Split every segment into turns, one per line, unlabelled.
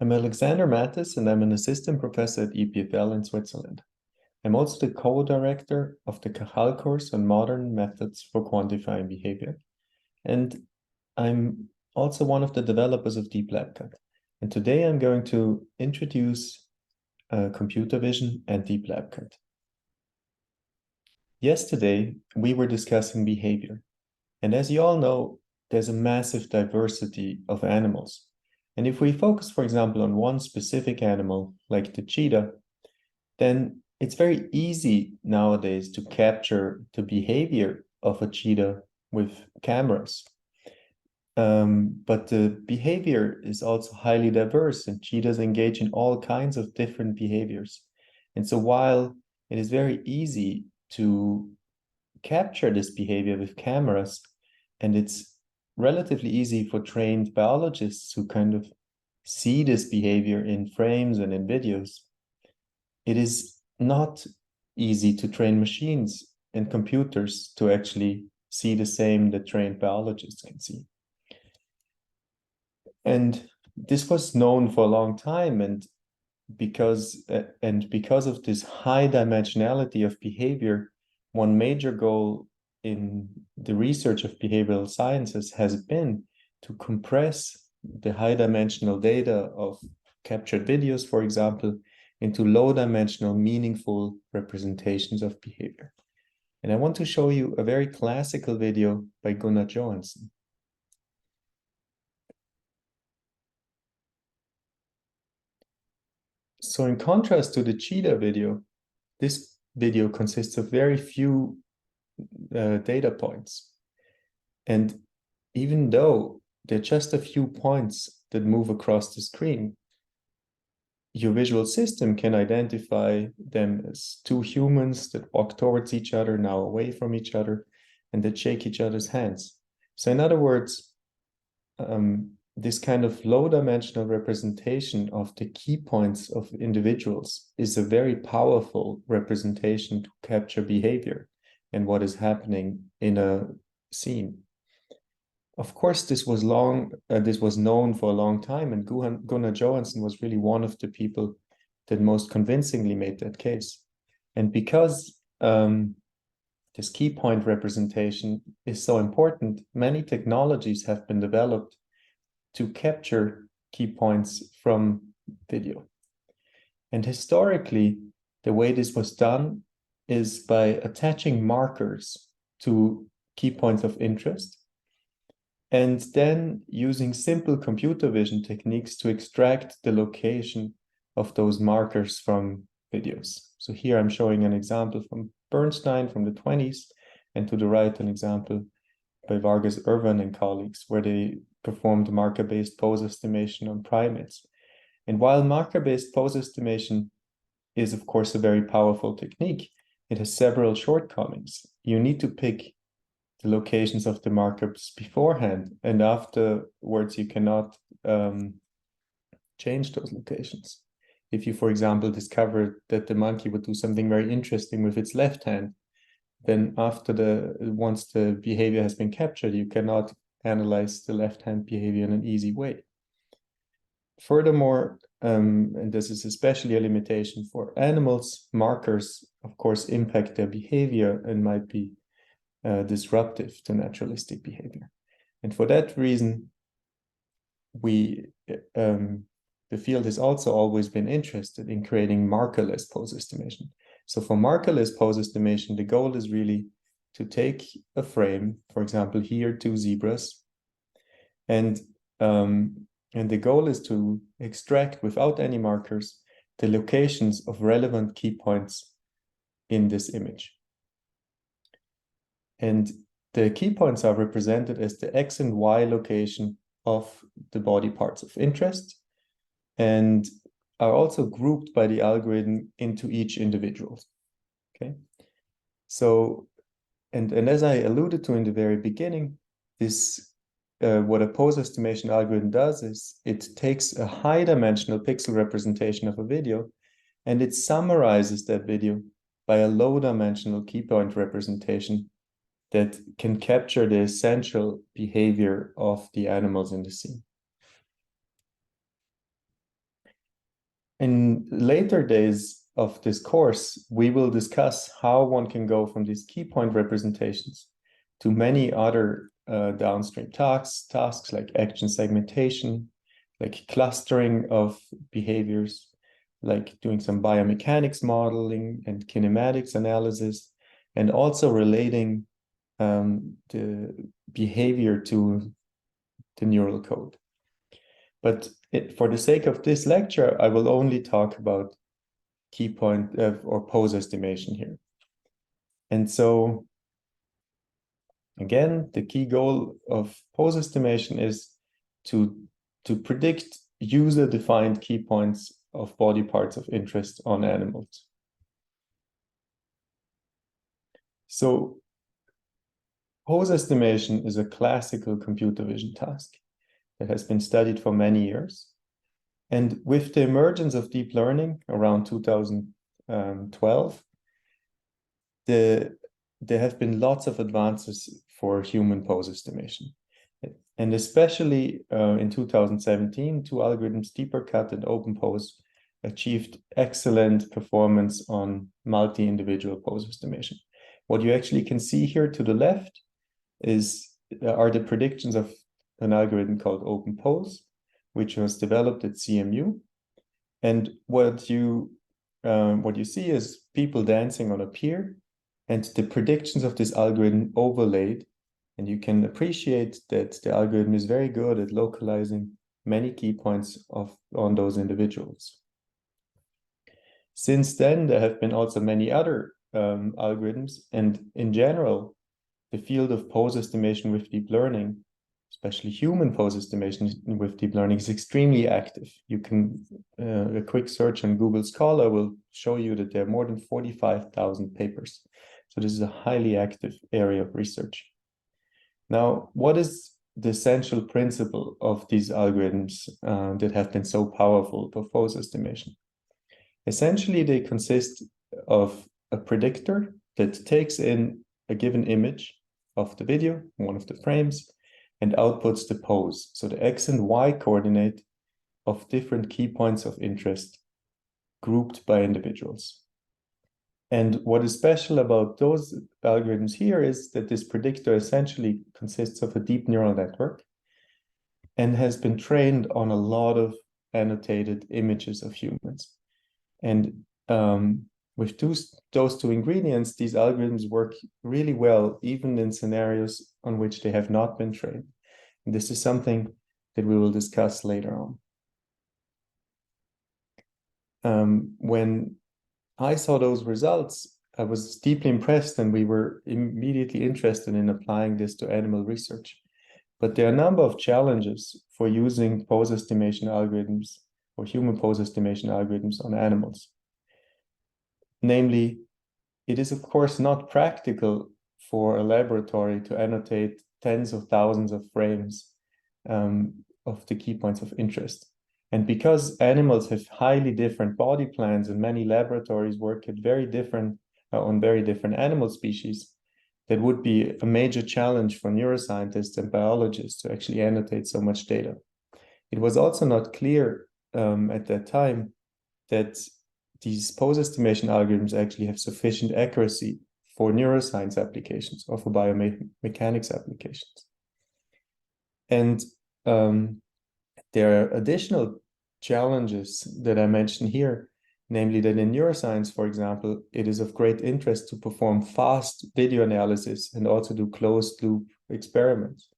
I'm Alexander Mathis, and I'm an assistant professor at EPFL in Switzerland. I'm also the co-director of the Cajal course on modern methods for quantifying behavior. And I'm also one of the developers of DeepLabCut. And today I'm going to introduce computer vision and DeepLabCut. Yesterday, we were discussing behavior. And as you all know, there's a massive diversity of animals. And if we focus, for example, on one specific animal, like the cheetah, then it's very easy nowadays to capture the behavior of a cheetah with cameras. But the behavior is also highly diverse, and cheetahs engage in all kinds of different behaviors. And so while it is very easy to capture this behavior with cameras, and it's relatively easy for trained biologists who kind of see this behavior in frames and in videos, it is not easy to train machines and computers to actually see the same that trained biologists can see. And this was known for a long time, and because of this high dimensionality of behavior, one major goal in the research of behavioral sciences has been to compress the high dimensional data of captured videos, for example, into low dimensional, meaningful representations of behavior. And I want to show you a very classical video by Gunnar Johansson. So in contrast to the cheetah video, this video consists of very few data points. And even though they're just a few points that move across the screen, your visual system can identify them as two humans that walk towards each other, now away from each other, and that shake each other's hands. So in other words, this kind of low-dimensional representation of the key points of individuals is a very powerful representation to capture behavior and what is happening in a scene. Of course, this was known for a long time, and Gunnar Johansson was really one of the people that most convincingly made that case. And because this key point representation is so important, many technologies have been developed to capture key points from video. And historically, the way this was done is by attaching markers to key points of interest, and then using simple computer vision techniques to extract the location of those markers from videos. So here I'm showing an example from Bernstein from the 20s, and to the right, an example by Vargas Irvan and colleagues, where they performed marker-based pose estimation on primates. And while marker-based pose estimation is, of course, a very powerful technique, it has several shortcomings. You need to pick the locations of the markers beforehand, and afterwards you cannot change those locations. If you, for example, discover that the monkey would do something very interesting with its left hand, then once the behavior has been captured, you cannot analyze the left hand behavior in an easy way. Furthermore, and this is especially a limitation for animals, markers, of course, impact their behavior and might be disruptive to naturalistic behavior. And for that reason, the field has also always been interested in creating markerless pose estimation. So for markerless pose estimation, the goal is really to take a frame, for example, here, two zebras, and the goal is to extract without any markers the locations of relevant key points in this image. And the key points are represented as the X and Y location of the body parts of interest, and are also grouped by the algorithm into each individual. Okay, so and as I alluded to in the very beginning, this what a pose estimation algorithm does is it takes a high dimensional pixel representation of a video, and it summarizes that video by a low dimensional key point representation that can capture the essential behavior of the animals in the scene. In later days of this course, we will discuss how one can go from these key point representations to many other downstream tasks like action segmentation, like clustering of behaviors, like doing some biomechanics modeling and kinematics analysis, and also relating the behavior to the neural code. But for the sake of this lecture, I will only talk about key point or pose estimation here. And so, again, the key goal of pose estimation is to predict user-defined key points of body parts of interest on animals. So pose estimation is a classical computer vision task that has been studied for many years. And with the emergence of deep learning around 2012, there have been lots of advances for human pose estimation. And especially in 2017, two algorithms, DeepLabCut and OpenPose, achieved excellent performance on multi-individual pose estimation. What you actually can see here to the left are the predictions of an algorithm called OpenPose, which was developed at CMU. And what you see is people dancing on a pier, and the predictions of this algorithm overlaid. And you can appreciate that the algorithm is very good at localizing many key points on those individuals. Since then, there have been also many other algorithms, and in general, the field of pose estimation with deep learning, especially human pose estimation with deep learning, is extremely active. You can, a quick search on Google Scholar will show you that there are more than 45,000 papers. So this is a highly active area of research. Now, what is the essential principle of these algorithms that have been so powerful for pose estimation? Essentially, they consist of a predictor that takes in a given image of the video, one of the frames, and outputs the pose, so the X and Y coordinate of different key points of interest grouped by individuals. And what is special about those algorithms here is that this predictor essentially consists of a deep neural network and has been trained on a lot of annotated images of humans. And with those two ingredients, these algorithms work really well, even in scenarios on which they have not been trained. And this is something that we will discuss later on. When I saw those results, I was deeply impressed, and we were immediately interested in applying this to animal research. But there are a number of challenges for using pose estimation algorithms or human pose estimation algorithms on animals. Namely, it is of course not practical for a laboratory to annotate tens of thousands of frames of the key points of interest. And because animals have highly different body plans and many laboratories work at on very different animal species, that would be a major challenge for neuroscientists and biologists to actually annotate so much data. It was also not clear at that time that these pose estimation algorithms actually have sufficient accuracy for neuroscience applications or for biomechanics applications. And there are additional challenges that I mentioned here, namely that in neuroscience, for example, it is of great interest to perform fast video analysis and also do closed loop experiments.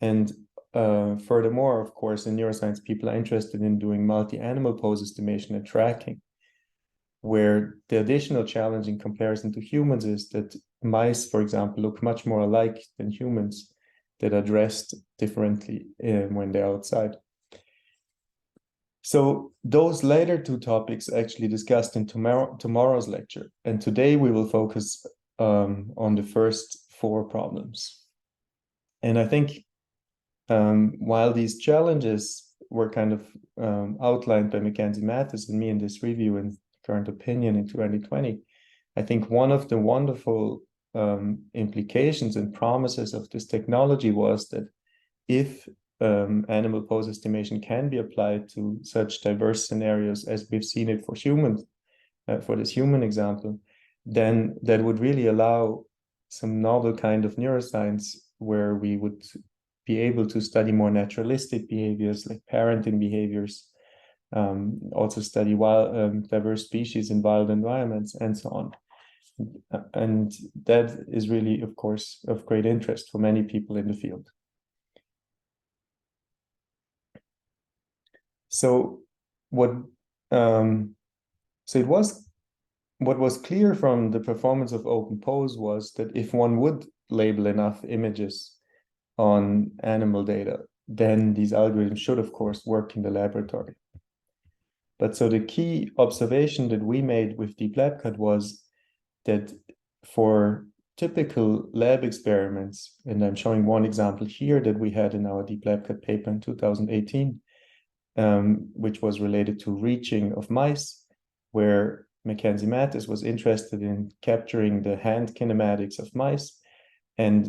And furthermore, of course, in neuroscience, people are interested in doing multi-animal pose estimation and tracking, where the additional challenge in comparison to humans is that mice, for example, look much more alike than humans that are dressed differently when they're outside. So those later two topics actually discussed in tomorrow's lecture. And today we will focus on the first four problems. And I think while these challenges were kind of outlined by Mackenzie Mathis and me in this review and current opinion in 2020, I think one of the wonderful implications and promises of this technology was that if animal pose estimation can be applied to such diverse scenarios as we've seen it for humans, for this human example, then that would really allow some novel kind of neuroscience where we would be able to study more naturalistic behaviors like parenting behaviors, also study diverse species in wild environments and so on. And that is really, of course, of great interest for many people in the field. So what was clear from the performance of OpenPose was that if one would label enough images on animal data, then these algorithms should, of course, work in the laboratory. But so the key observation that we made with DeepLabCut was that for typical lab experiments, and I'm showing one example here that we had in our DeepLabCut paper in 2018, which was related to reaching of mice, where Mathis was interested in capturing the hand kinematics of mice, and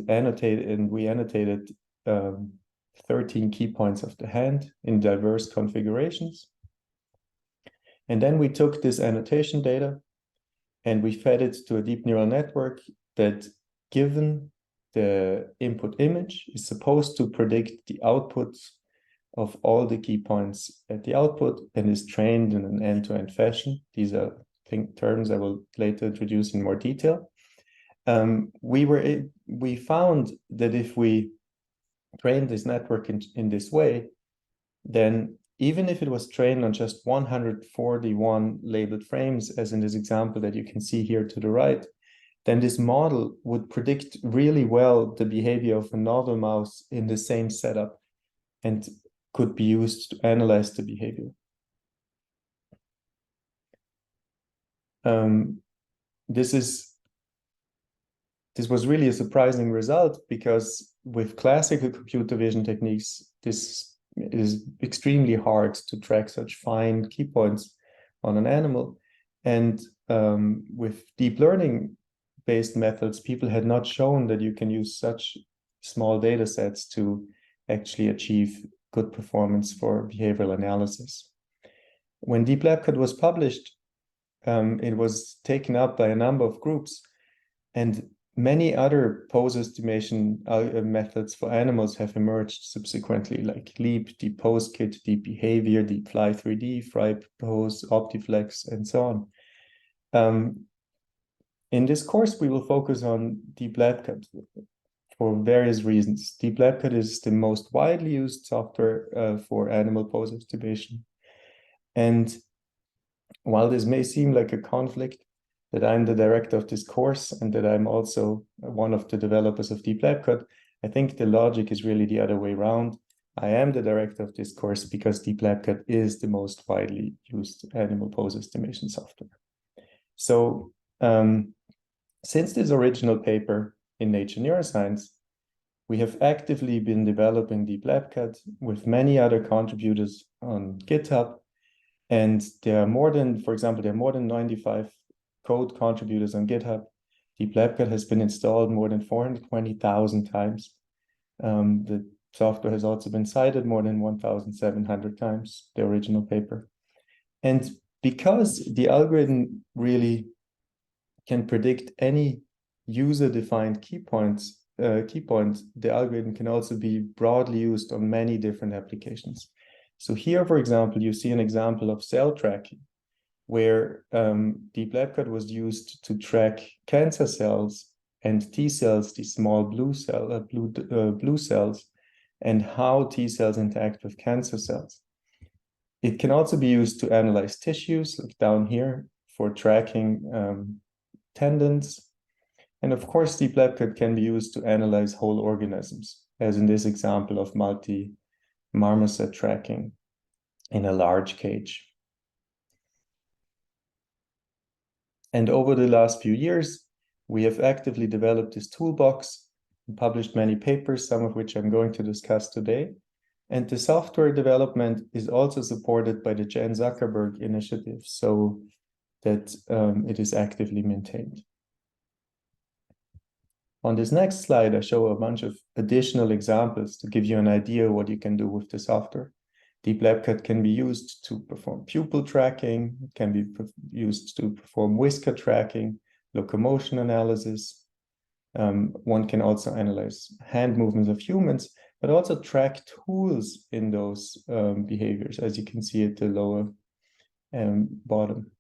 we annotated 13 key points of the hand in diverse configurations. And then we took this annotation data and we fed it to a deep neural network that, given the input image, is supposed to predict the outputs of all the key points at the output and is trained in an end-to-end fashion. These are terms I will later introduce in more detail. We found that if we trained this network in this way, then even if it was trained on just 141 labeled frames, as in this example that you can see here to the right, then this model would predict really well the behavior of a novel mouse in the same setup and could be used to analyze the behavior. This was really a surprising result, because with classical computer vision techniques, this is extremely hard to track such fine key points on an animal. And with deep learning based methods, people had not shown that you can use such small data sets to actually achieve good performance for behavioral analysis. When DeepLabCut was published, it was taken up by a number of groups, and many other pose estimation methods for animals have emerged subsequently, like LEAP, DeepPoseKit, DeepBehavior, DeepFly3D, FryPose, Optiflex, and so on. In this course, we will focus on DeepLabCut for various reasons. DeepLabCut is the most widely used software for animal pose estimation. And while this may seem like a conflict, that I'm the director of this course and that I'm also one of the developers of DeepLabCut, I think the logic is really the other way around. I am the director of this course because DeepLabCut is the most widely used animal pose estimation software. So since this original paper in Nature Neuroscience, we have actively been developing DeepLabCut with many other contributors on GitHub. And there are more than, for example, there are more than 95 code contributors on GitHub. DeepLabCut has been installed more than 420,000 times. The software has also been cited more than 1,700 times, the original paper. And because the algorithm really can predict any user-defined key point, the algorithm can also be broadly used on many different applications. So here, for example, you see an example of cell tracking, where DeepLabCut was used to track cancer cells and T cells, these small blue cells, and how T cells interact with cancer cells. It can also be used to analyze tissues, like down here, for tracking tendons. And of course, DeepLabCut can be used to analyze whole organisms, as in this example of multi-marmoset tracking in a large cage. And over the last few years, we have actively developed this toolbox and published many papers, some of which I'm going to discuss today. And the software development is also supported by the Jan Zuckerberg initiative, so that it is actively maintained. On this next slide, I show a bunch of additional examples to give you an idea what you can do with the software. DeepLabCut can be used to perform pupil tracking, it can be used to perform whisker tracking, locomotion analysis. One can also analyze hand movements of humans, but also track tools in those behaviors, as you can see at the lower bottom.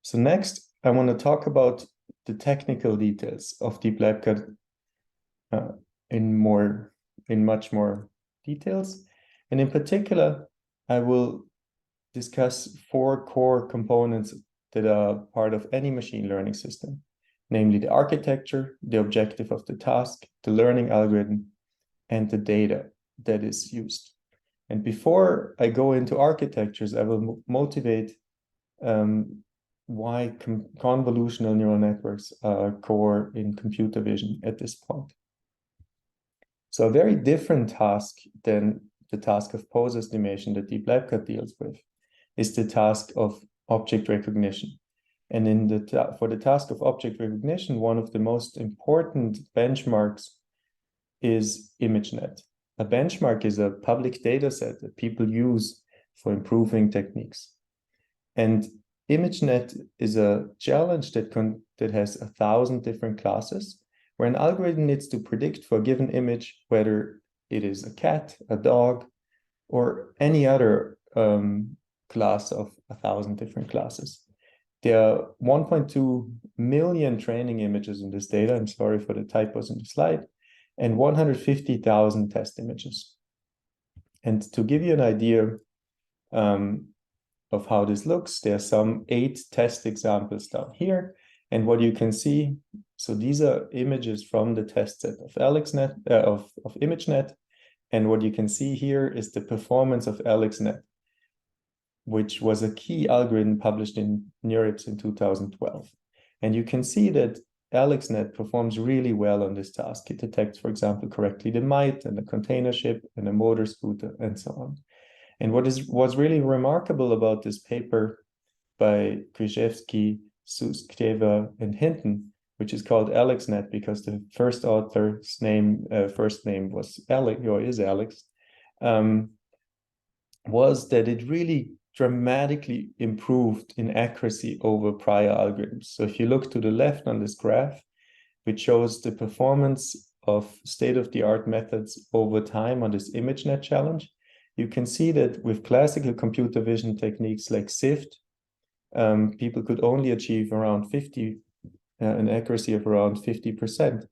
So next, I want to talk about the technical details of DeepLabCut in much more details. And in particular, I will discuss 4 core components that are part of any machine learning system, namely the architecture, the objective of the task, the learning algorithm, and the data that is used. And before I go into architectures, I will motivate why convolutional neural networks are core in computer vision at this point. So a very different task than the task of pose estimation that DeepLabCut deals with is the task of object recognition. And for the task of object recognition, one of the most important benchmarks is ImageNet. A benchmark is a public data set that people use for improving techniques. And ImageNet is a challenge that has 1,000 different classes, where an algorithm needs to predict for a given image whether it is a cat, a dog, or any other class of 1,000 different classes. There are 1.2 million training images in this data. I'm sorry for the typos in the slide, and 150,000 test images. And to give you an idea of how this looks, there are some 8 test examples down here. And what you can see, so these are images from the test set of ImageNet. And what you can see here is the performance of AlexNet, which was a key algorithm published in NeurIPS in 2012. And you can see that AlexNet performs really well on this task. It detects, for example, correctly the mite and the container ship and a motor scooter and so on. And what's really remarkable about this paper by Krzyzewski, Suskeva, and Hinton, which is called AlexNet because the first author's first name was Alex, or is Alex, was that it really dramatically improved in accuracy over prior algorithms. So if you look to the left on this graph, which shows the performance of state-of-the-art methods over time on this ImageNet challenge, you can see that with classical computer vision techniques like SIFT, people could only achieve around an accuracy of around 50%.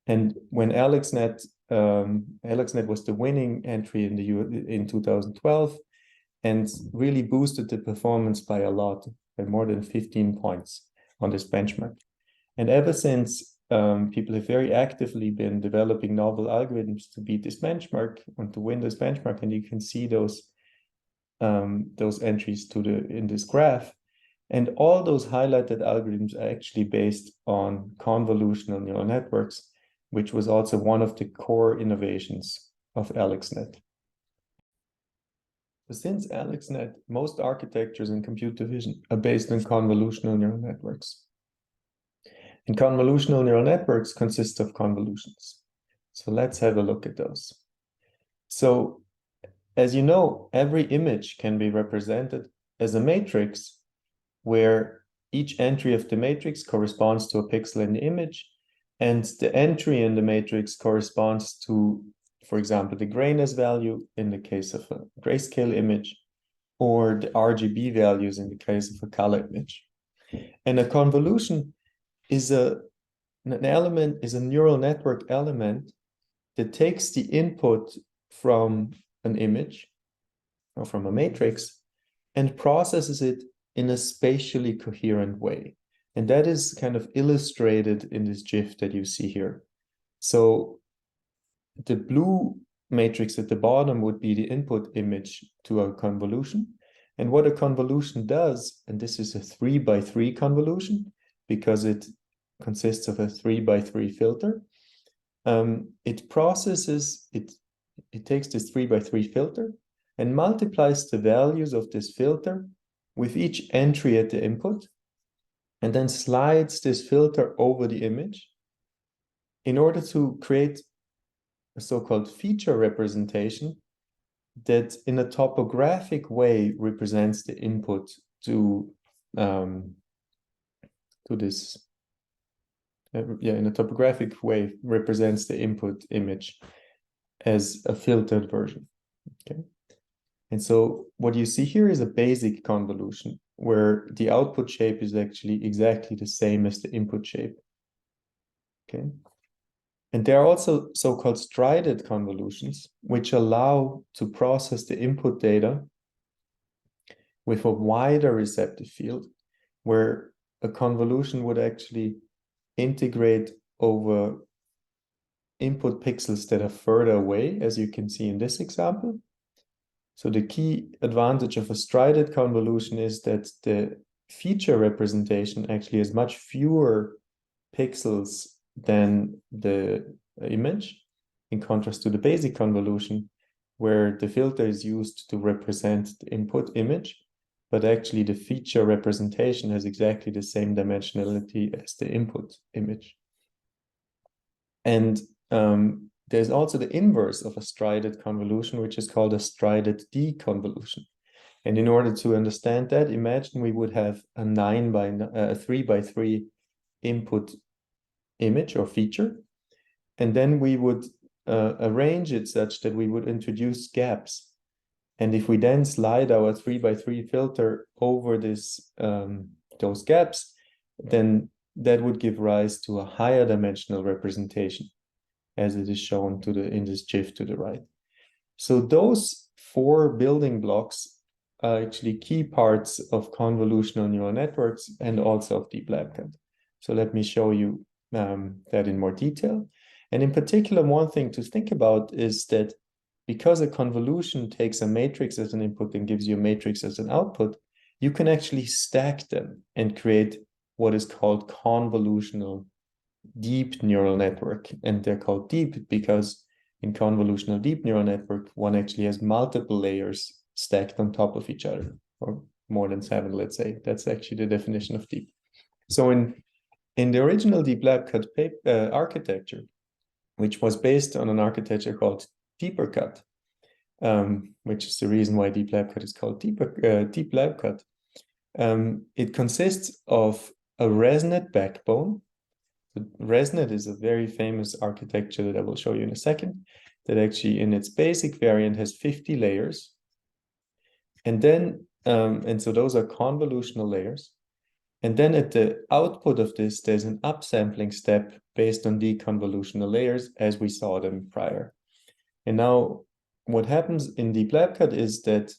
And when AlexNet was the winning entry in 2012, and really boosted the performance by a lot, by more than 15 points on this benchmark. And ever since, people have very actively been developing novel algorithms to beat this benchmark and to win this benchmark. And you can see those entries in this graph. And all those highlighted algorithms are actually based on convolutional neural networks, which was also one of the core innovations of AlexNet. So since AlexNet, most architectures in computer vision are based on convolutional neural networks. And convolutional neural networks consist of convolutions. So let's have a look at those. So as you know, every image can be represented as a matrix where each entry of the matrix corresponds to a pixel in the image, and the entry in the matrix corresponds to, for example, the grayness value in the case of a grayscale image, or the RGB values in the case of a color image. And a convolution is a neural network element that takes the input from an image or from a matrix and processes it in a spatially coherent way. And that is kind of illustrated in this GIF that you see here. So the blue matrix at the bottom would be the input image to a convolution. And what a convolution does, and this is a 3x3 convolution because it consists of a 3x3 filter. It takes this 3x3 filter and multiplies the values of this filter with each entry at the input. and then slides this filter over the image in order to create a so-called feature representation that in a topographic way represents the input to this, in a topographic way represents the input image as a filtered version, okay? And so what you see here is a basic convolution where the output shape is actually exactly the same as the input shape, okay? And there are also so-called strided convolutions, which allow to process the input data with a wider receptive field, where a convolution would actually integrate over input pixels that are further away, as you can see in this example. So the key advantage of a strided convolution is that the feature representation actually has much fewer pixels than the image, in contrast to the basic convolution, where the filter is used to represent the input image, but actually the feature representation has exactly the same dimensionality as the input image. And there's also the inverse of a strided convolution, which is called a strided deconvolution. And in order to understand that, imagine we would have a 3x3 input image or feature, and then we would arrange it such that we would introduce gaps. And if we then slide our 3x3 filter over those gaps, then that would give rise to a higher dimensional representation, as it is shown in this GIF to the right. So those 4 building blocks are actually key parts of convolutional neural networks and also of DeepLabCut. So let me show you that in more detail. And in particular, one thing to think about is that because a convolution takes a matrix as an input and gives you a matrix as an output, you can actually stack them and create what is called convolutional deep neural network. And they're called deep because in convolutional deep neural network, one actually has multiple layers stacked on top of each other, or more than 7, let's say. That's actually the definition of deep. So in the original DeepLabCut architecture, which was based on an architecture called DeeperCut, which is the reason why DeepLabCut is called DeepLabCut. It consists of a ResNet backbone. The ResNet is a very famous architecture that I will show you in a second, that actually in its basic variant has 50 layers. And then, and so those are convolutional layers. And then at the output of this, there's an upsampling step based on deconvolutional layers as we saw them prior. And now what happens in DeepLabCut is that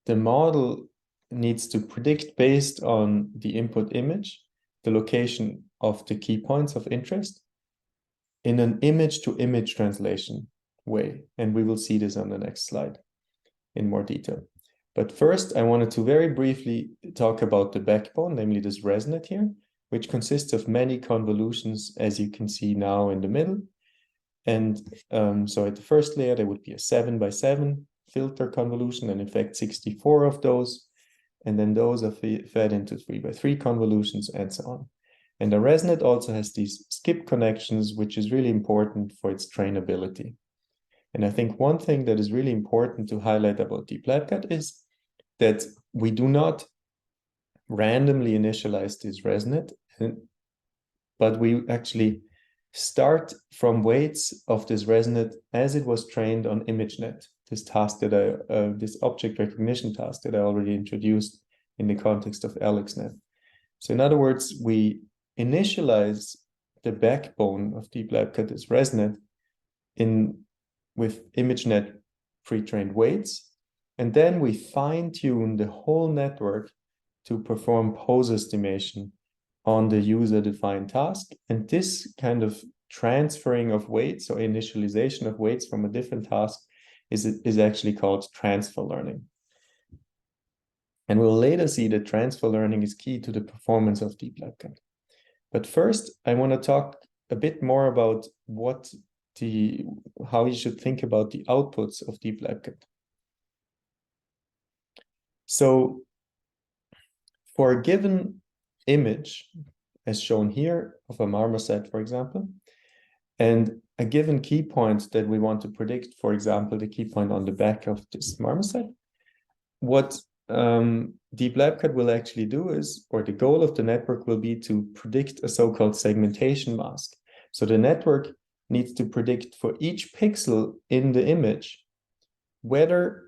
the model needs to predict based on the input image, the location of the key points of interest in an image-to-image translation way. And we will see this on the next slide in more detail. But first, I wanted to very briefly talk about the backbone, namely this ResNet here, which consists of many convolutions, as you can see now in the middle. And so at the first layer, there would be a 7x7 filter convolution, and in fact, 64 of those. And then those are fed into 3x3 convolutions and so on. And the ResNet also has these skip connections, which is really important for its trainability. And I think one thing that is really important to highlight about DeepLabCut is that we do not randomly initialize this ResNet, but we actually start from weights of this ResNet as it was trained on ImageNet, this task that this object recognition task that I already introduced in the context of AlexNet. So in other words, we initialize the backbone of DeepLabCut, this ResNet, with ImageNet pre-trained weights, and then we fine-tune the whole network to perform pose estimation on the user-defined task. And this kind of transferring of weights or initialization of weights from a different task is actually called transfer learning. And we'll later see that transfer learning is key to the performance of DeepLabCut. But first, I want to talk a bit more about how you should think about the outputs of DeepLabCut. So for a given image, as shown here, of a marmoset, for example, and a given key point that we want to predict, for example, the key point on the back of this marmoset, what DeepLabCut will actually do is, or the goal of the network will be to predict a so-called segmentation mask. So the network needs to predict for each pixel in the image whether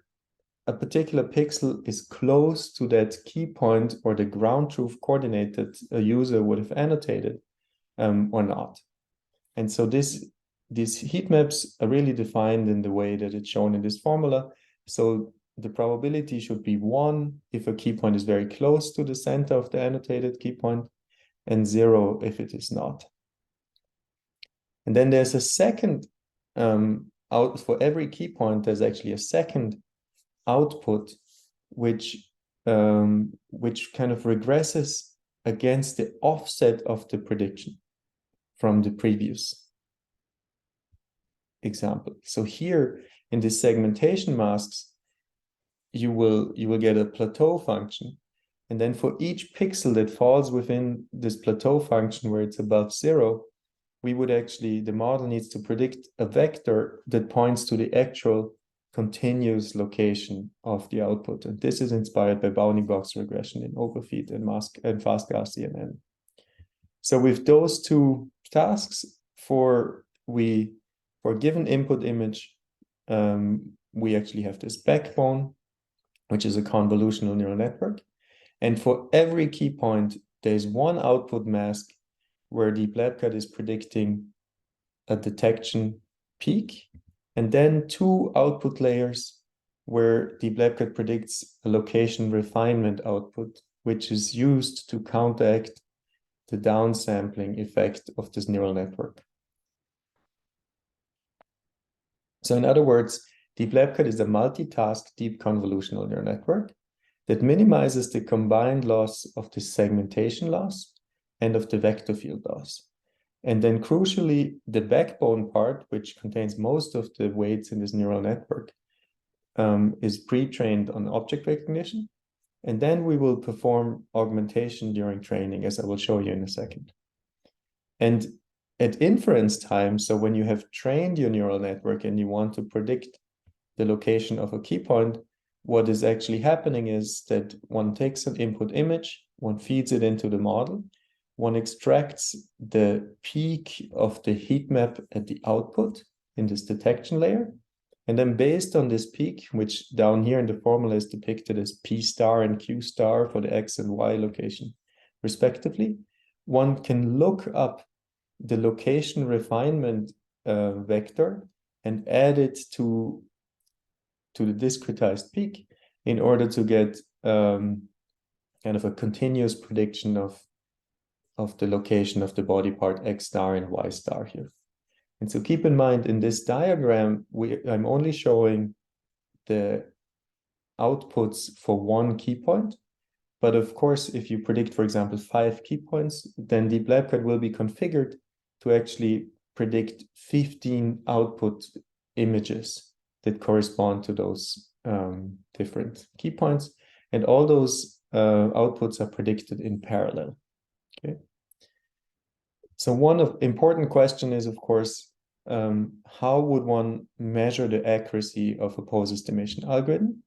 a particular pixel is close to that key point or the ground truth coordinate that a user would have annotated or not. And so these heat maps are really defined in the way that it's shown in this formula. So the probability should be 1 if a key point is very close to the center of the annotated key point, and 0 if it is not. And then there's a second, out for every key point, there's actually a second output which kind of regresses against the offset of the prediction from the previous example. So here in the segmentation masks, you will get a plateau function, and then for each pixel that falls within this plateau function where it's above 0, we would actually, the model needs to predict a vector that points to the actual continuous location of the output. And this is inspired by bounding box regression in overfit and fast Gaussian. So with those two tasks, for a given input image, we actually have this backbone, which is a convolutional neural network. And for every key point, there's one output mask where DeepLabCut is predicting a detection peak, and then 2 output layers where DeepLabCut predicts a location refinement output, which is used to counteract the downsampling effect of this neural network. So in other words, DeepLabCut is a multitask deep convolutional neural network that minimizes the combined loss of the segmentation loss and of the vector field loss. And then crucially, the backbone part, which contains most of the weights in this neural network, is pre-trained on object recognition. And then we will perform augmentation during training, as I will show you in a second. And at inference time, so when you have trained your neural network and you want to predict the location of a key point, what is actually happening is that one takes an input image, one feeds it into the model, one extracts the peak of the heat map at the output in this detection layer. And then based on this peak, which down here in the formula is depicted as P star and Q star for the X and Y location, respectively, one can look up the location refinement vector and add it to the discretized peak in order to get kind of a continuous prediction of the location of the body part X star and Y star here. And so keep in mind, in this diagram, I'm only showing the outputs for one key point. But of course, if you predict, for example, 5 key points, then DeepLabCut will be configured to actually predict 15 output images that correspond to those different key points. And all those outputs are predicted in parallel. Okay. So one important question is, of course, how would one measure the accuracy of a pose estimation algorithm?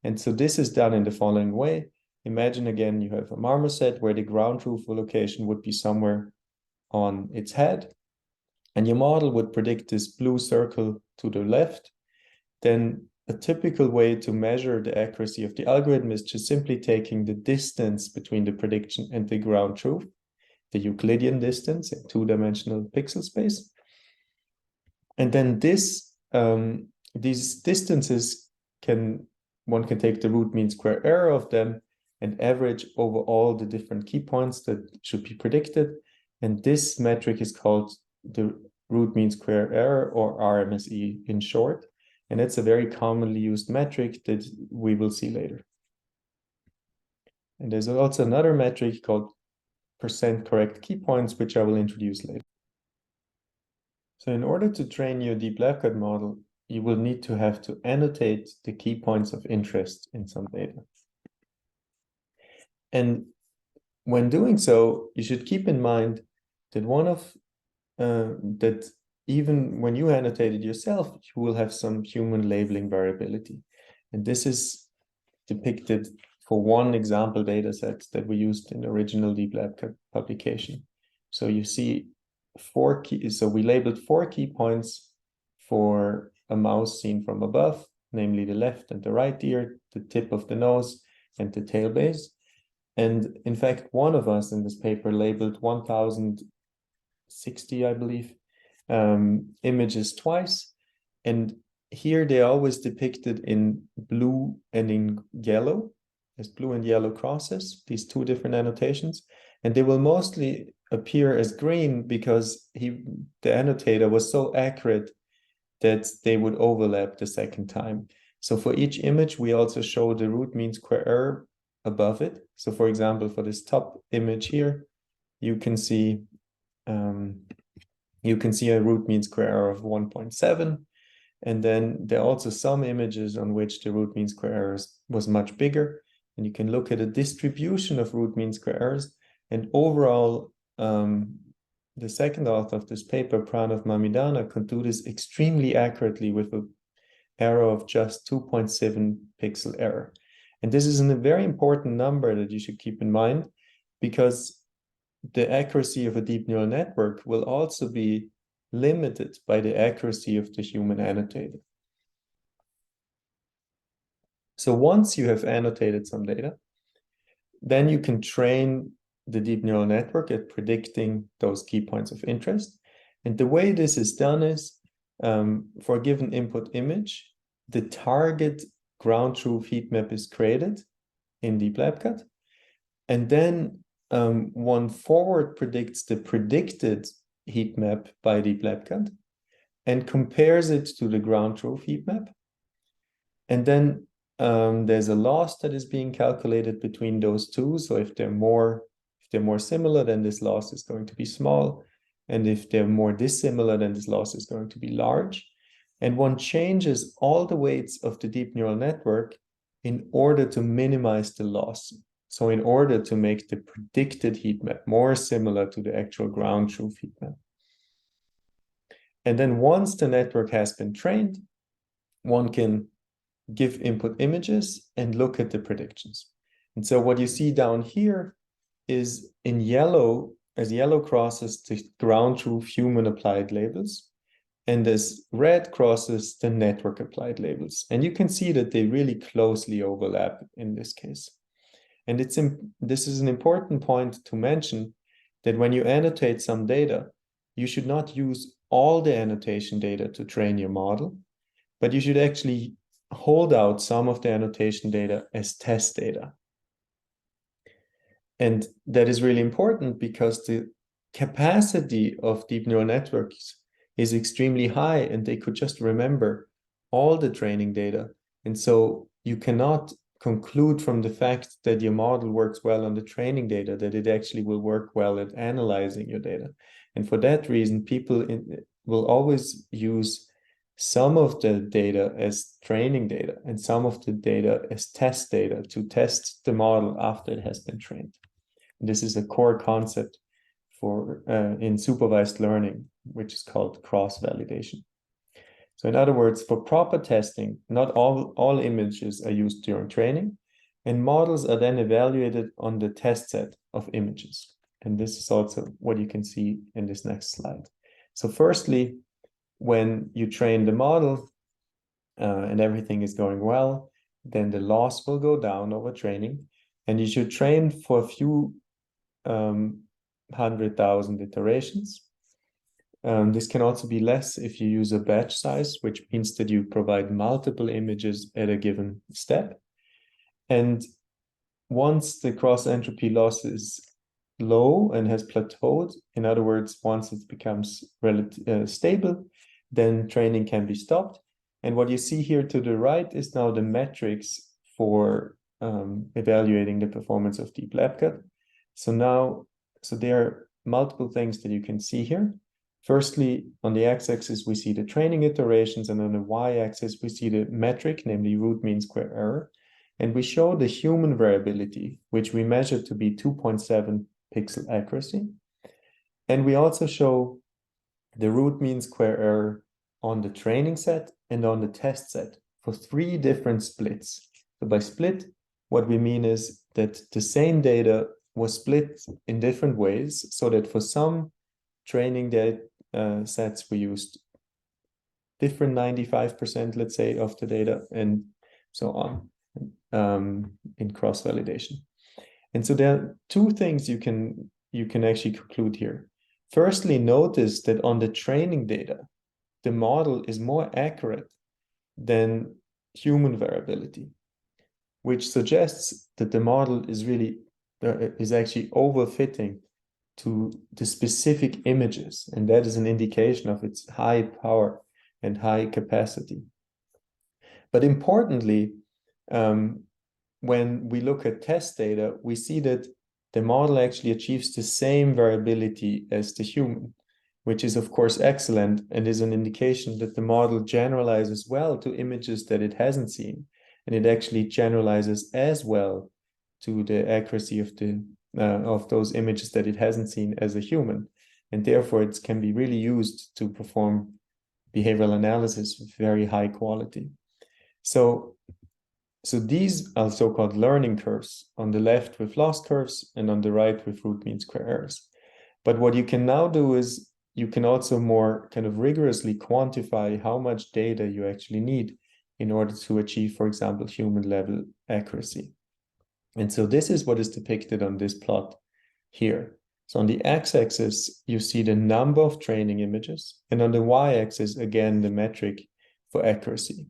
And so this is done in the following way. Imagine again, you have a marmoset where the ground truth location would be somewhere on its head, and your model would predict this blue circle to the left. Then a typical way to measure the accuracy of the algorithm is just simply taking the distance between the prediction and the ground truth, the Euclidean distance in 2-dimensional pixel space. And then these distances one can take the root mean square error of them and average over all the different key points that should be predicted. And this metric is called the root mean square error, or RMSE in short. And it's a very commonly used metric that we will see later. And there's also another metric called percent correct key points, which I will introduce later. So in order to train your DeepLabCut model, you will need to have to annotate the key points of interest in some data. And when doing so, you should keep in mind that that even when you annotate it yourself, you will have some human labeling variability. And this is depicted for one example data set that we used in the original DeepLabCut publication. So you see so we labeled 4 key points for a mouse seen from above, namely the left and the right ear, the tip of the nose, and the tail base. And in fact, one of us in this paper labeled 1060, I believe, images twice. And here they're always depicted in blue and in yellow, as blue and yellow crosses, these 2 different annotations. And they will mostly appear as green because the annotator was so accurate that they would overlap the second time. So for each image, we also show the root mean square error above it. So for example, for this top image here, you can see a root mean square error of 1.7. And then there are also some images on which the root mean square errors was much bigger. And you can look at a distribution of root mean square errors. And overall, the second author of this paper, Pranav Mamidana, could do this extremely accurately with an error of just 2.7 pixel error. And this is a very important number that you should keep in mind, because the accuracy of a deep neural network will also be limited by the accuracy of the human annotator. So once you have annotated some data, then you can train the deep neural network at predicting those key points of interest. And the way this is done is, for a given input image, the target ground truth heat map is created in DeepLabCut. And then one forward predicts the predicted heat map by DeepLabCut and compares it to the ground truth heat map. And then there's a loss that is being calculated between those two. So if they're more similar, then this loss is going to be small. And if they're more dissimilar, then this loss is going to be large. And one changes all the weights of the deep neural network in order to minimize the loss. So in order to make the predicted heat map more similar to the actual ground truth heat map. And then once the network has been trained, one can give input images and look at the predictions. And so what you see down here is in yellow, as yellow crosses the ground truth human applied labels, and as red crosses the network applied labels. And you can see that they really closely overlap in this case. And this is an important point to mention, that when you annotate some data, you should not use all the annotation data to train your model, but you should actually hold out some of the annotation data as test data. And that is really important because the capacity of deep neural networks is extremely high, and they could just remember all the training data. And so you cannot conclude from the fact that your model works well on the training data that it actually will work well at analyzing your data. And for that reason, people will always use some of the data as training data and some of the data as test data to test the model after it has been trained. And this is a core concept for in supervised learning, which is called cross-validation. So in other words, for proper testing, not all images are used during training, and models are then evaluated on the test set of images. And this is also what you can see in this next slide. So firstly, when you train the model and everything is going well, then the loss will go down over training, and you should train for a few 100,000 iterations. This can also be less if you use a batch size, which means that you provide multiple images at a given step. And once the cross entropy loss is low and has plateaued, in other words, once it becomes stable, then training can be stopped. And what you see here to the right is now the metrics for evaluating the performance of DeepLabCut. So there are multiple things that you can see here. Firstly, on the x-axis, we see the training iterations, and on the y-axis, we see the metric, namely root mean square error. And we show the human variability, which we measure to be 2.7 pixel accuracy. And we also show the root mean square error on the training set and on the test set for 3 different splits. So by split, what we mean is that the same data was split in different ways, so that for some training data sets, we used different 95%, let's say, of the data, and so on, in cross-validation. And so there are 2 things you can actually conclude here. Firstly, notice that on the training data, the model is more accurate than human variability, which suggests that the model is really is actually overfitting to the specific images, and that is an indication of its high power and high capacity. But importantly, when we look at test data, we see that the model actually achieves the same variability as the human, which is of course excellent and is an indication that the model generalizes well to images that it hasn't seen, and it actually generalizes as well to the accuracy of those images that it hasn't seen as a human, and therefore it can be really used to perform behavioral analysis with very high quality. So these are so-called learning curves, on the left with loss curves and on the right with root mean square errors. But what you can now do is you can also more kind of rigorously quantify how much data you actually need in order to achieve, for example, human level accuracy. And so this is what is depicted on this plot here. So on the x-axis, you see the number of training images, and on the y-axis, again, the metric for accuracy.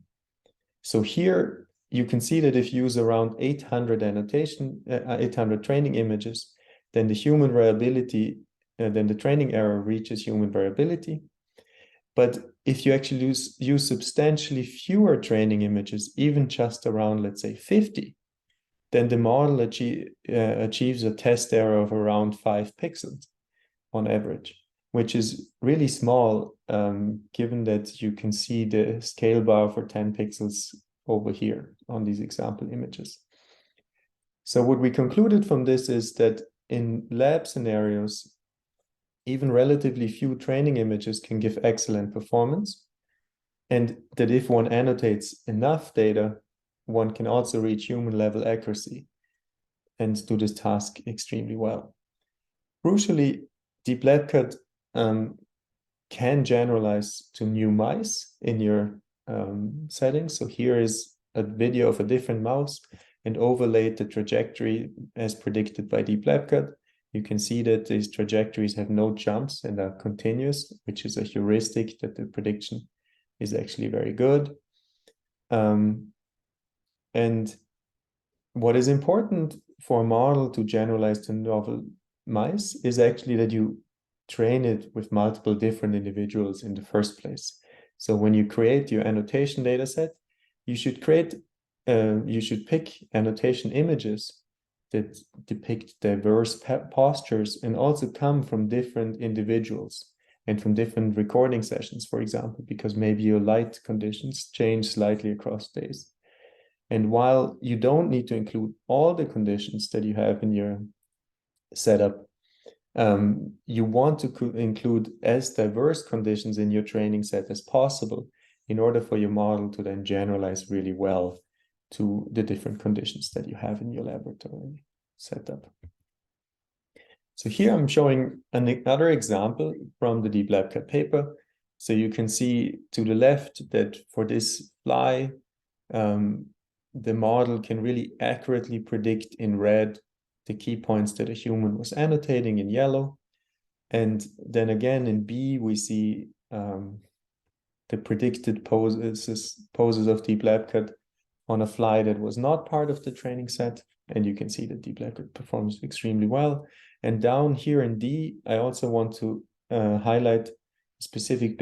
So here you can see that if you use around 800 training images, then the human variability, then the training error reaches human variability. But if you actually use substantially fewer training images, even just around, let's say, 50, then the model achieves a test error of around 5 pixels on average, which is really small, given that you can see the scale bar for 10 pixels over here on these example images. So what we concluded from this is that in lab scenarios, even relatively few training images can give excellent performance, and that if one annotates enough data, one can also reach human level accuracy and do this task extremely well. Crucially, DeepLabCut can generalize to new mice in your settings. So here is a video of a different mouse and overlaid the trajectory as predicted by DeepLabCut. You can see that these trajectories have no jumps and are continuous, which is a heuristic that the prediction is actually very good. And what is important for a model to generalize to novel mice is actually that you train it with multiple different individuals in the first place. So when you create your annotation data set, you should pick annotation images that depict diverse postures and also come from different individuals and from different recording sessions, for example, because maybe your light conditions change slightly across days. And while you don't need to include all the conditions that you have in your setup, you want to include as diverse conditions in your training set as possible in order for your model to then generalize really well to the different conditions that you have in your laboratory setup. So here I'm showing another example from the DeepLabCut paper. So you can see to the left that for this fly, the model can really accurately predict in red the key points that a human was annotating in yellow. And then again in B, we see the predicted poses of DeepLabCut on a fly that was not part of the training set. And you can see that DeepLabCut performs extremely well. And down here in D, I also want to highlight specific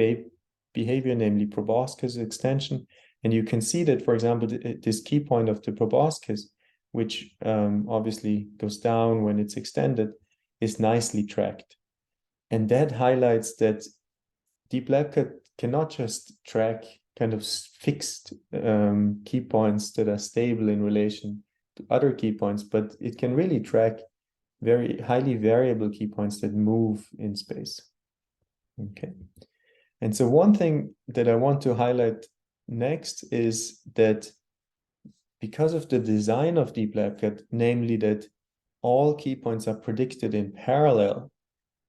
behavior, namely proboscis extension. And you can see that, for example, this key point of the proboscis, which obviously goes down when it's extended, is nicely tracked. And that highlights that DeepLabCut cannot just track kind of fixed key points that are stable in relation to other key points, but it can really track very highly variable key points that move in space. Okay. And so one thing that I want to highlight next is that because of the design of DeepLabCut, namely that all key points are predicted in parallel,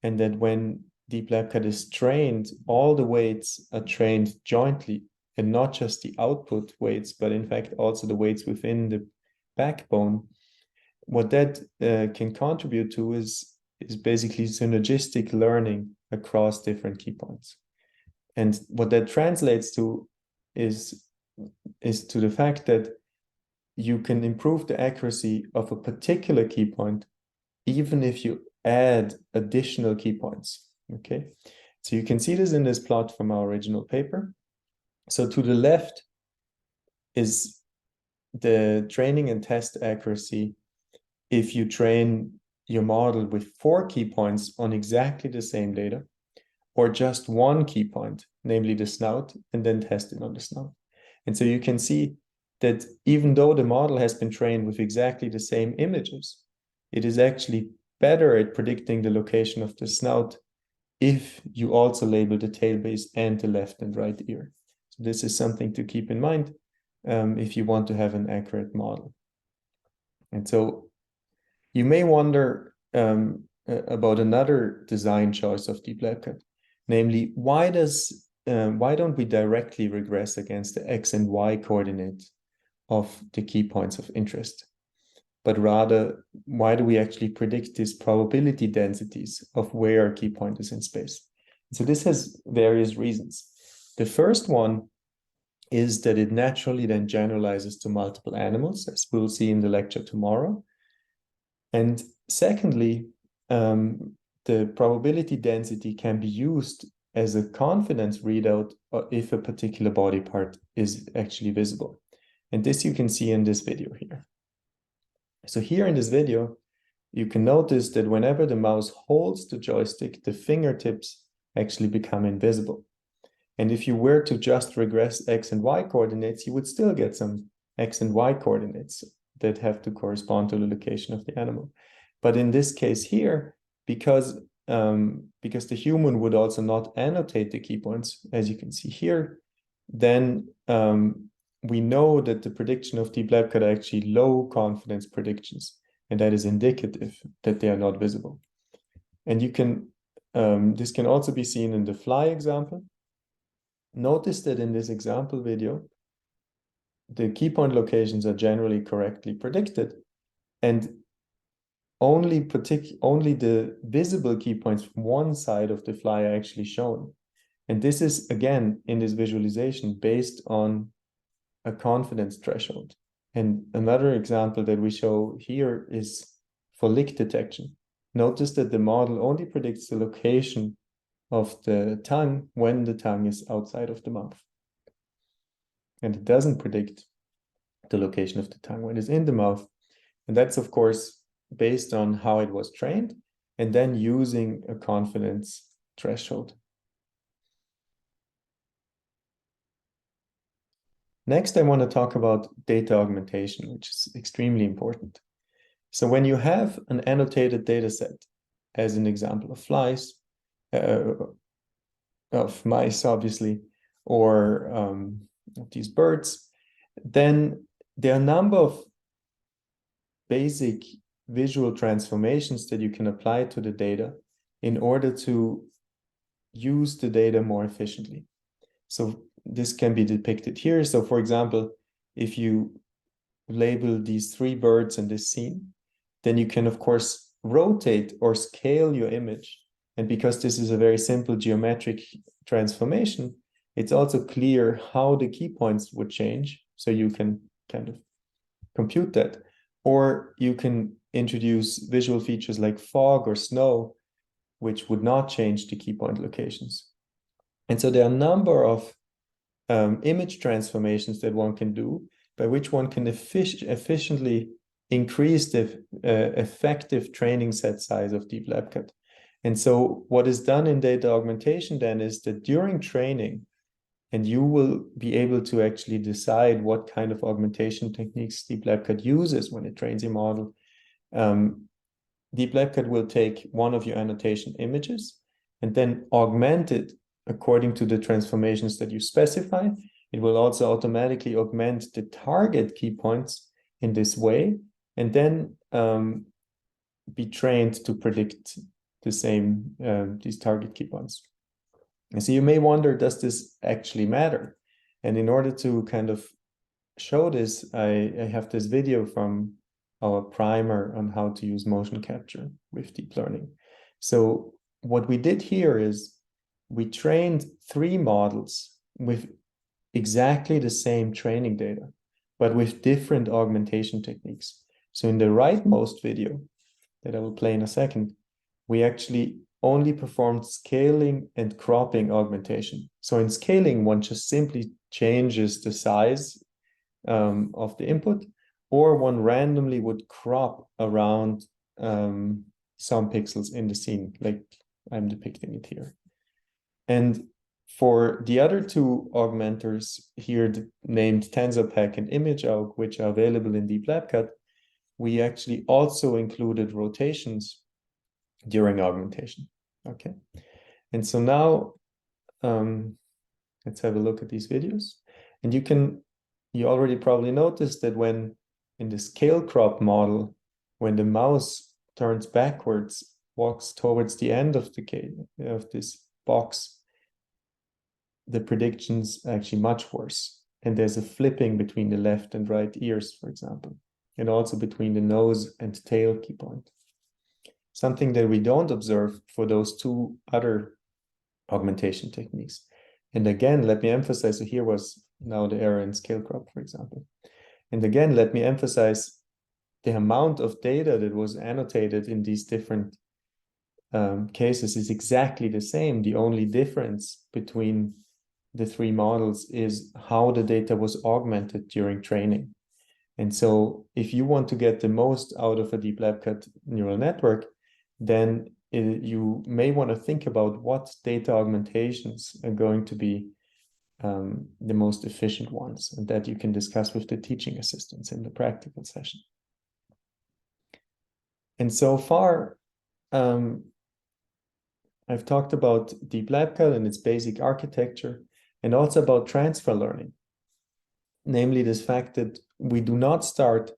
and that when DeepLabCut is trained, all the weights are trained jointly, and not just the output weights, but in fact also the weights within the backbone. What that can contribute to is basically synergistic learning across different key points. And what that translates to is to the fact that you can improve the accuracy of a particular key point, even if you add additional key points. Okay, so you can see this in this plot from our original paper. So to the left is the training and test accuracy if you train your model with 4 key points on exactly the same data, or just 1 key point, namely the snout, and then test it on the snout. And so you can see that even though the model has been trained with exactly the same images, it is actually better at predicting the location of the snout if you also label the tail base and the left and right ear. So this is something to keep in mind if you want to have an accurate model. And so you may wonder about another design choice of DeepLabCut, namely, why don't we directly regress against the X and Y coordinates of the key points of interest, but rather, why do we actually predict these probability densities of where a key point is in space? So this has various reasons. The first one is that it naturally then generalizes to multiple animals, as we'll see in the lecture tomorrow. And secondly, the probability density can be used as a confidence readout if a particular body part is actually visible. And this you can see in this video here. So here in this video, you can notice that whenever the mouse holds the joystick, the fingertips actually become invisible. And if you were to just regress X and Y coordinates, you would still get some X and Y coordinates that have to correspond to the location of the animal. But in this case here, because the human would also not annotate the key points, as you can see here, then we know that the prediction of DeepLabCut are actually low confidence predictions, and that is indicative that they are not visible. And you can this can also be seen in the fly example. Notice that in this example video, the key point locations are generally correctly predicted, and only the visible key points from one side of the fly are actually shown. And this is, again, in this visualization based on a confidence threshold. And another example that we show here is for lick detection. Notice that the model only predicts the location of the tongue when the tongue is outside of the mouth. And it doesn't predict the location of the tongue when it's in the mouth. And that's, of course, based on how it was trained and then using a confidence threshold. Next, I want to talk about data augmentation, which is extremely important. So when you have an annotated data set, as an example of flies, of mice, obviously, or of these birds, then there are a number of basic visual transformations that you can apply to the data in order to use the data more efficiently. So this can be depicted here. So for example, if you label these 3 birds in this scene, then you can, of course, rotate or scale your image. And because this is a very simple geometric transformation, it's also clear how the key points would change. So you can kind of compute that. Or you can introduce visual features like fog or snow, which would not change the key point locations. And so there are a number of image transformations that one can do by which one can efficiently increase the effective training set size of DeepLabCut. And so what is done in data augmentation then is that during training, And you will be able to actually decide what kind of augmentation techniques DeepLabCut uses when it trains your model. DeepLabCut will take one of your annotation images and then augment it according to the transformations that you specify. It will also automatically augment the target key points in this way, and then be trained to predict the same these target key points. And so you may wonder, does this actually matter? And in order to kind of show this, I have this video from our primer on how to use motion capture with deep learning. So what we did here is we trained 3 models with exactly the same training data, but with different augmentation techniques. So in the rightmost video that I will play in a second, we actually only performed scaling and cropping augmentation. So in scaling, one just simply changes the size of the input, or one randomly would crop around some pixels in the scene, like I'm depicting it here. And for the other 2 augmenters here named TensorPack and ImageAug, which are available in DeepLabCut, we actually also included rotations during augmentation. Okay. And so now let's have a look at these videos. And you already probably noticed that when in the scale crop model, when the mouse turns backwards, walks towards the end of this box, the prediction's actually much worse. And there's a flipping between the left and right ears, for example, and also between the nose and tail key point. Something that we don't observe for those 2 other augmentation techniques. And again, let me emphasize, so here was now the error in scale crop, for example. And again, let me emphasize the amount of data that was annotated in these different cases is exactly the same. The only difference between the 3 models is how the data was augmented during training. And so if you want to get the most out of a DeepLabCut neural network, then you may want to think about what data augmentations are going to be the most efficient ones, and that you can discuss with the teaching assistants in the practical session. And so far, I've talked about DeepLabCut and its basic architecture, and also about transfer learning. Namely, this fact that we do not start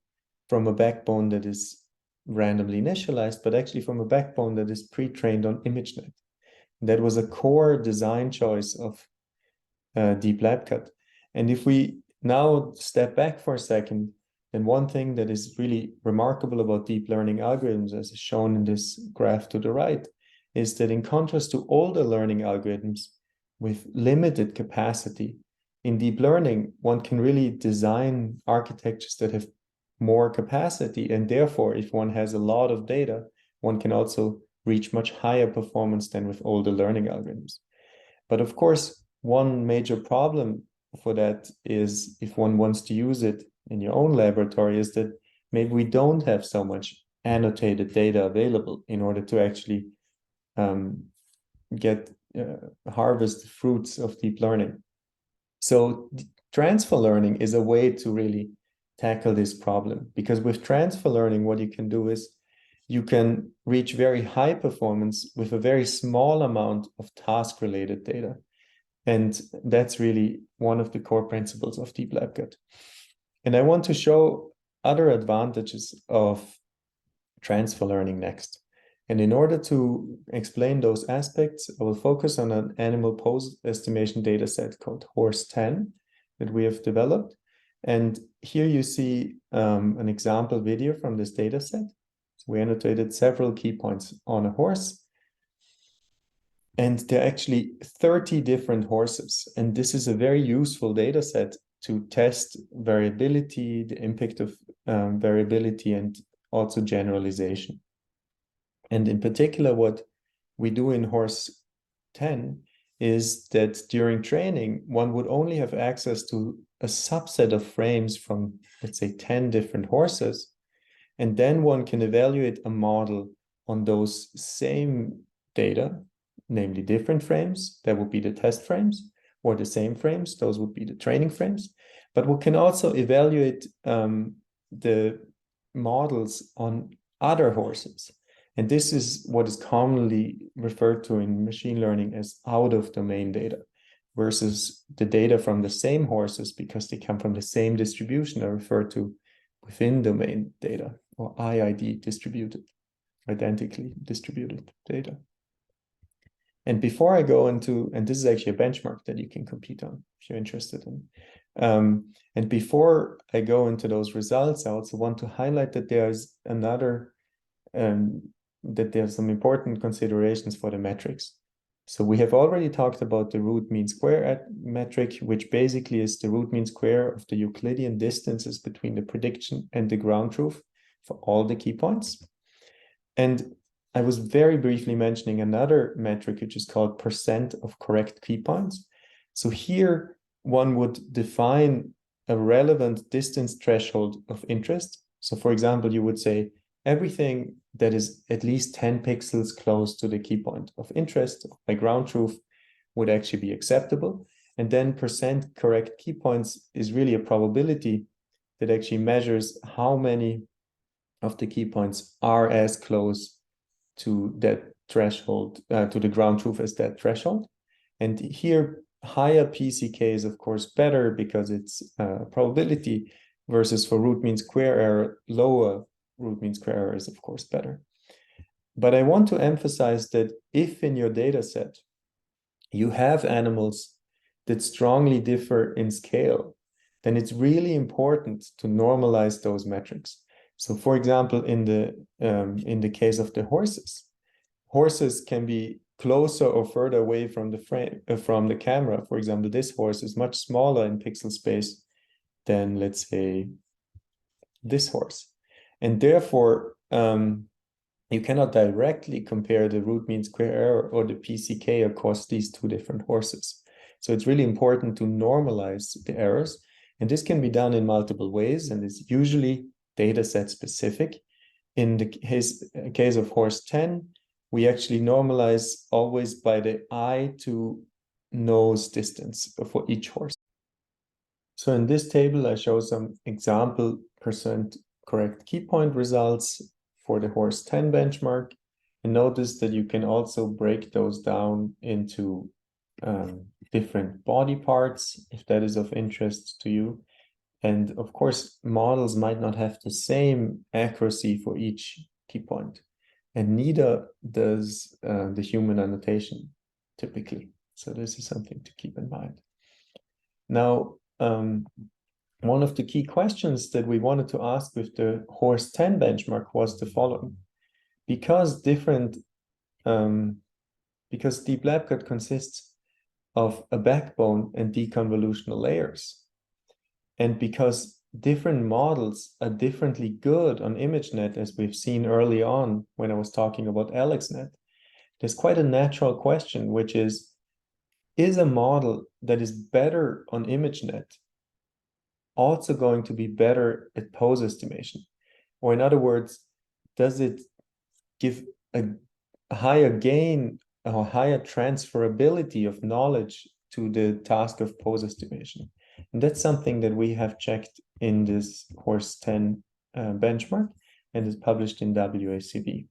from a backbone that is randomly initialized, but actually from a backbone that is pre-trained on ImageNet. That was a core design choice of DeepLabCut. And if we now step back for a second, then one thing that is really remarkable about deep learning algorithms, as is shown in this graph to the right, is that in contrast to older learning algorithms with limited capacity, in deep learning, one can really design architectures that have more capacity. And therefore, if one has a lot of data, one can also reach much higher performance than with older learning algorithms. But of course, one major problem for that is, if one wants to use it in your own laboratory, is that maybe we don't have so much annotated data available in order to actually harvest the fruits of deep learning. So transfer learning is a way to really tackle this problem, because with transfer learning, what you can do is you can reach very high performance with a very small amount of task-related data. And that's really one of the core principles of DeepLabCut. And I want to show other advantages of transfer learning next. And in order to explain those aspects, I will focus on an animal pose estimation data set called Horse10 that we have developed. And here you see an example video from this data set. So we annotated several key points on a horse. And there are actually 30 different horses. And this is a very useful data set to test variability, the impact of variability, and also generalization. And in particular, what we do in Horse 10 is that during training, one would only have access to a subset of frames from, let's say, 10 different horses. And then one can evaluate a model on those same data, namely different frames, that would be the test frames, or the same frames. Those would be the training frames. But we can also evaluate the models on other horses. And this is what is commonly referred to in machine learning as out-of-domain data versus the data from the same horses, because they come from the same distribution, are referred to within domain data, or IID distributed, identically distributed data. And before I go into, and this is actually a benchmark that you can compete on if you're interested in. And before I go into those results, I also want to highlight that there's another, that there's some important considerations for the metrics. So we have already talked about the root mean square metric, which basically is the root mean square of the Euclidean distances between the prediction and the ground truth for all the key points. And I was very briefly mentioning another metric, which is called percent of correct key points. So here one would define a relevant distance threshold of interest. So for example, you would say everything that is at least 10 pixels close to the key point of interest by ground truth would actually be acceptable. And then percent correct key points is really a probability that actually measures how many of the key points are as close to that threshold, to the ground truth as that threshold. And here, higher PCK is of course better because it's probability, versus for root mean square error, lower root mean square error is of course better. But I want to emphasize that if in your data set you have animals that strongly differ in scale, then it's really important to normalize those metrics. So for example, in the case of the horses can be closer or further away from the frame, from the camera. For example, this horse is much smaller in pixel space than, let's say, this horse. And therefore, you cannot directly compare the root mean square error or the PCK across these two different horses. So it's really important to normalize the errors. And this can be done in multiple ways, and it's usually data set specific. In the case of horse 10, we actually normalize always by the eye to nose distance for each horse. So in this table, I show some example percent correct key point results for the horse 10 benchmark. And notice that you can also break those down into different body parts, if that is of interest to you. And of course, models might not have the same accuracy for each key point, and neither does the human annotation typically. So this is something to keep in mind. Now, one of the key questions that we wanted to ask with the horse 10 benchmark was the following. Because DeepLabCut consists of a backbone and deconvolutional layers, and because different models are differently good on ImageNet, as we've seen early on when I was talking about AlexNet, there's quite a natural question, which is a model that is better on ImageNet also going to be better at pose estimation? Or in other words, does it give a higher gain or higher transferability of knowledge to the task of pose estimation? And that's something that we have checked in this horse 10 benchmark, and is published in WACB.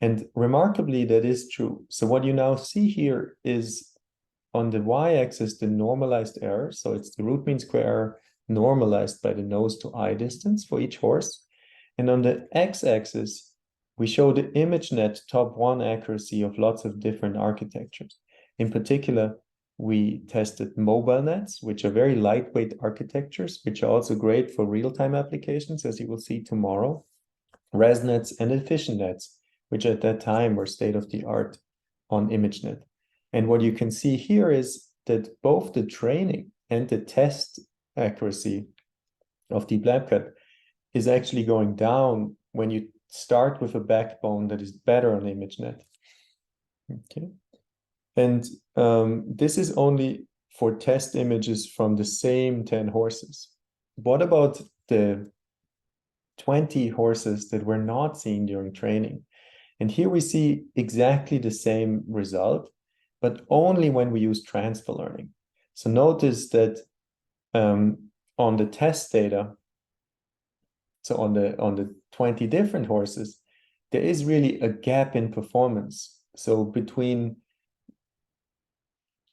And remarkably, that is true. So what you now see here is on the y-axis, the normalized error. So it's the root mean square error normalized by the nose to eye distance for each horse. And on the x-axis, we show the ImageNet top 1 accuracy of lots of different architectures. In particular, we tested mobile nets, which are very lightweight architectures, which are also great for real-time applications, as you will see tomorrow. ResNets and efficient nets, which at that time were state-of-the-art on ImageNet. And what you can see here is that both the training and the test accuracy of DeepLabCut is actually going down when you start with a backbone that is better on ImageNet. Okay. And this is only for test images from the same 10 horses. What about the 20 horses that were not seen during training? And here we see exactly the same result, but only when we use transfer learning. So notice that on the test data, so on the 20 different horses, there is really a gap in performance. So between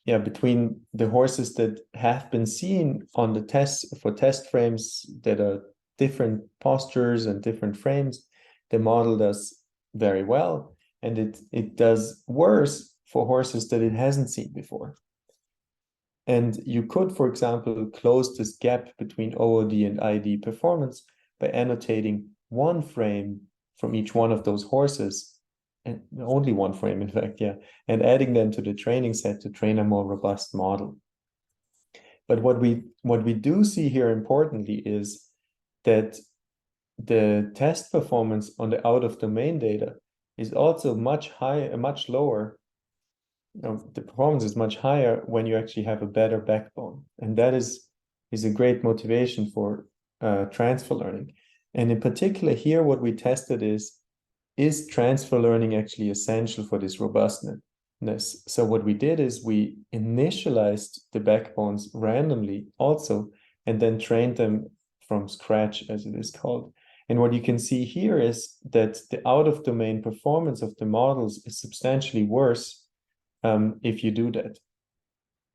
the horses that have been seen on the tests for test frames that are different postures and different frames, the model does very well, and it does worse for horses that it hasn't seen before. And you could, for example, close this gap between OOD and ID performance by annotating one frame from each one of those horses, and only one frame, in fact, yeah, and adding them to the training set to train a more robust model. But what we do see here importantly is that the test performance on the out-of-domain data is also much lower. The performance is much higher when you actually have a better backbone, and that is a great motivation for transfer learning. And in particular here, what we tested is transfer learning actually essential for this robustness? So what we did is we initialized the backbones randomly also, and then trained them from scratch, as it is called. And what you can see here is that the out-of-domain performance of the models is substantially worse if you do that.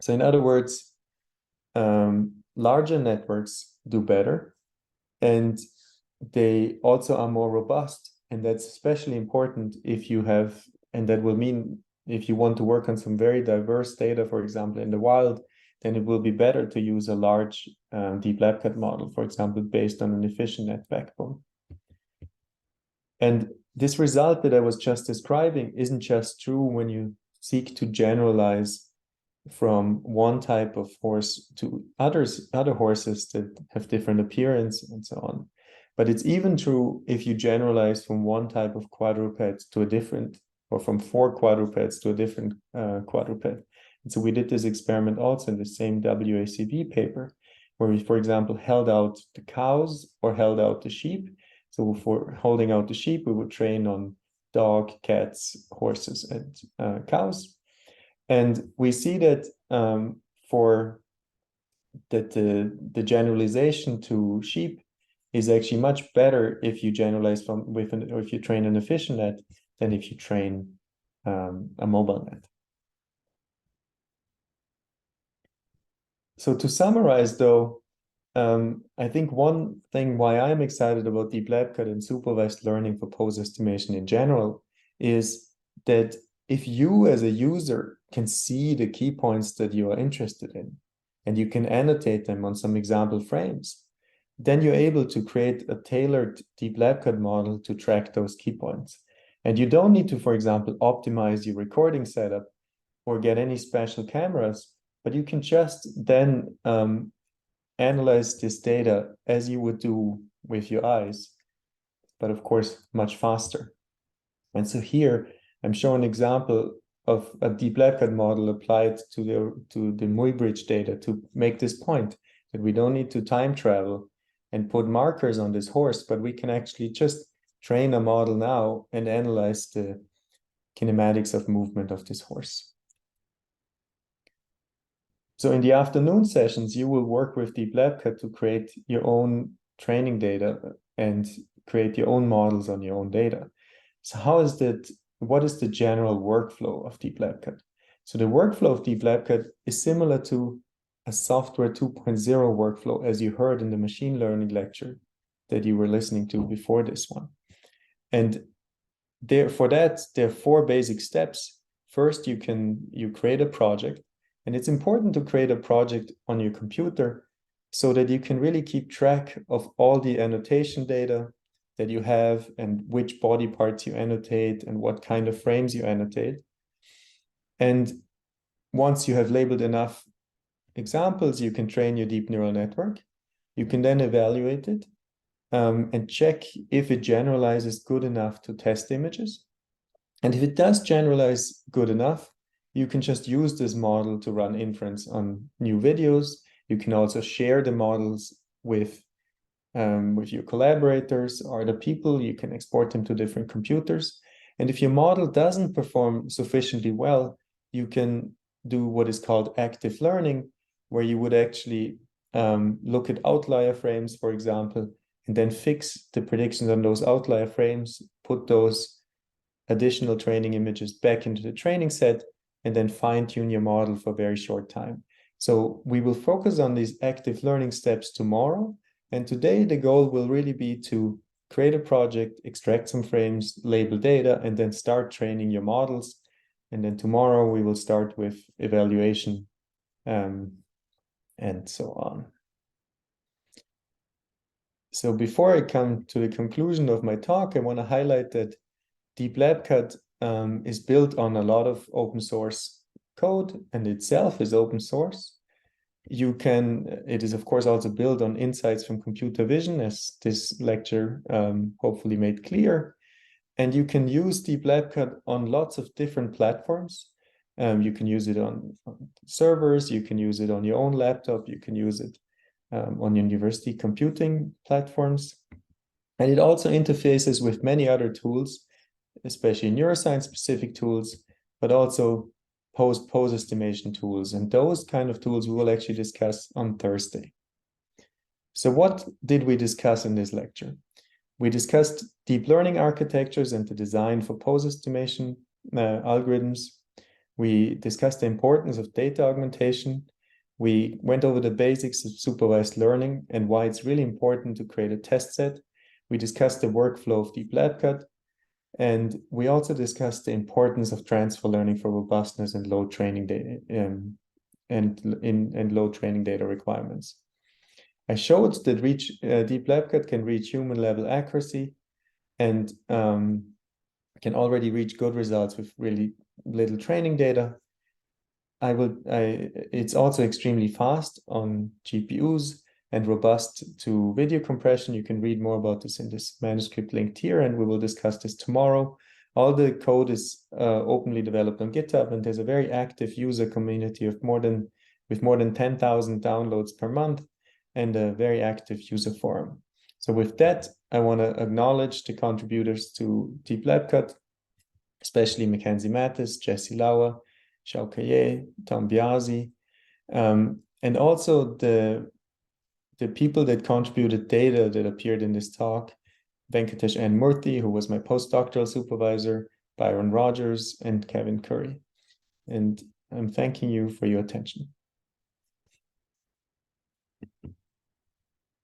So in other words, larger networks do better, and they also are more robust. And that's especially important if you have, and that will mean if you want to work on some very diverse data, for example, in the wild, then it will be better to use a large DeepLabCut model, for example, based on an efficient net backbone. And this result that I was just describing isn't just true when you seek to generalize from one type of horse to other horses that have different appearance and so on. But it's even true if you generalize from one type of quadruped to a different, or from 4 quadrupeds to a different quadruped. And so we did this experiment also in the same WACB paper, where we, for example, held out the cows or held out the sheep. So for holding out the sheep, we would train on dog, cats, horses, and cows. And we see that the generalization to sheep is actually much better if you generalize or if you train an efficient net than if you train a mobile net. So to summarize, though, I think one thing why I'm excited about DeepLabCut and supervised learning for pose estimation in general is that if you as a user can see the key points that you are interested in, and you can annotate them on some example frames, then you're able to create a tailored DeepLabCut model to track those key points. And you don't need to, for example, optimize your recording setup or get any special cameras, but you can just then analyze this data as you would do with your eyes, but of course, much faster. And so here, I'm showing an example of a DeepLabCut model applied to the Muybridge data to make this point that we don't need to time travel and put markers on this horse, but we can actually just train a model now and analyze the kinematics of movement of this horse. So in the afternoon sessions, you will work with DeepLabCut to create your own training data and create your own models on your own data. So what is the general workflow of DeepLabCut? So the workflow of DeepLabCut is similar to a software 2.0 workflow, as you heard in the machine learning lecture that you were listening to before this one. And for that, there are 4 basic steps. First, you create a project. And it's important to create a project on your computer so that you can really keep track of all the annotation data that you have and which body parts you annotate and what kind of frames you annotate. And once you have labeled enough examples, you can train your deep neural network. You can then evaluate it and check if it generalizes good enough to test images. And if it does generalize good enough, you can just use this model to run inference on new videos. You can also share the models with your collaborators or the people. You can export them to different computers. And if your model doesn't perform sufficiently well, you can do what is called active learning, where you would actually look at outlier frames, for example, and then fix the predictions on those outlier frames, put those additional training images back into the training set, and then fine-tune your model for a very short time. So we will focus on these active learning steps tomorrow. And today the goal will really be to create a project, extract some frames, label data, and then start training your models. And then tomorrow we will start with evaluation and so on. So before I come to the conclusion of my talk, I want to highlight that DeepLabCut is built on a lot of open source code, and itself is open source. It is of course also built on insights from computer vision, as this lecture hopefully made clear. And you can use DeepLabCut on lots of different platforms. You can use it on servers, you can use it on your own laptop, you can use it on university computing platforms. And it also interfaces with many other tools, especially neuroscience-specific tools, but also pose estimation tools. And those kind of tools we will actually discuss on Thursday. So what did we discuss in this lecture? We discussed deep learning architectures and the design for pose estimation algorithms. We discussed the importance of data augmentation. We went over the basics of supervised learning and why it's really important to create a test set. We discussed the workflow of DeepLabCut. And we also discussed the importance of transfer learning for robustness and low training data and low training data requirements. I showed that DeepLabCut can reach human level accuracy and can already reach good results with really little training data. It's also extremely fast on GPUs and robust to video compression. You can read more about this in this manuscript linked here, and we will discuss this tomorrow. All the code is openly developed on GitHub, and there's a very active user community with more than 10,000 downloads per month and a very active user forum. So with that, I want to acknowledge the contributors to DeepLabCut, especially Mackenzie Mathis, Jesse Lauer, Xiao Kaye, Tom Biasi, and also the people that contributed data that appeared in this talk: Venkatesh N. Murthy, who was my postdoctoral supervisor, Byron Rogers, and Kevin Curry. And I'm thanking you for your attention.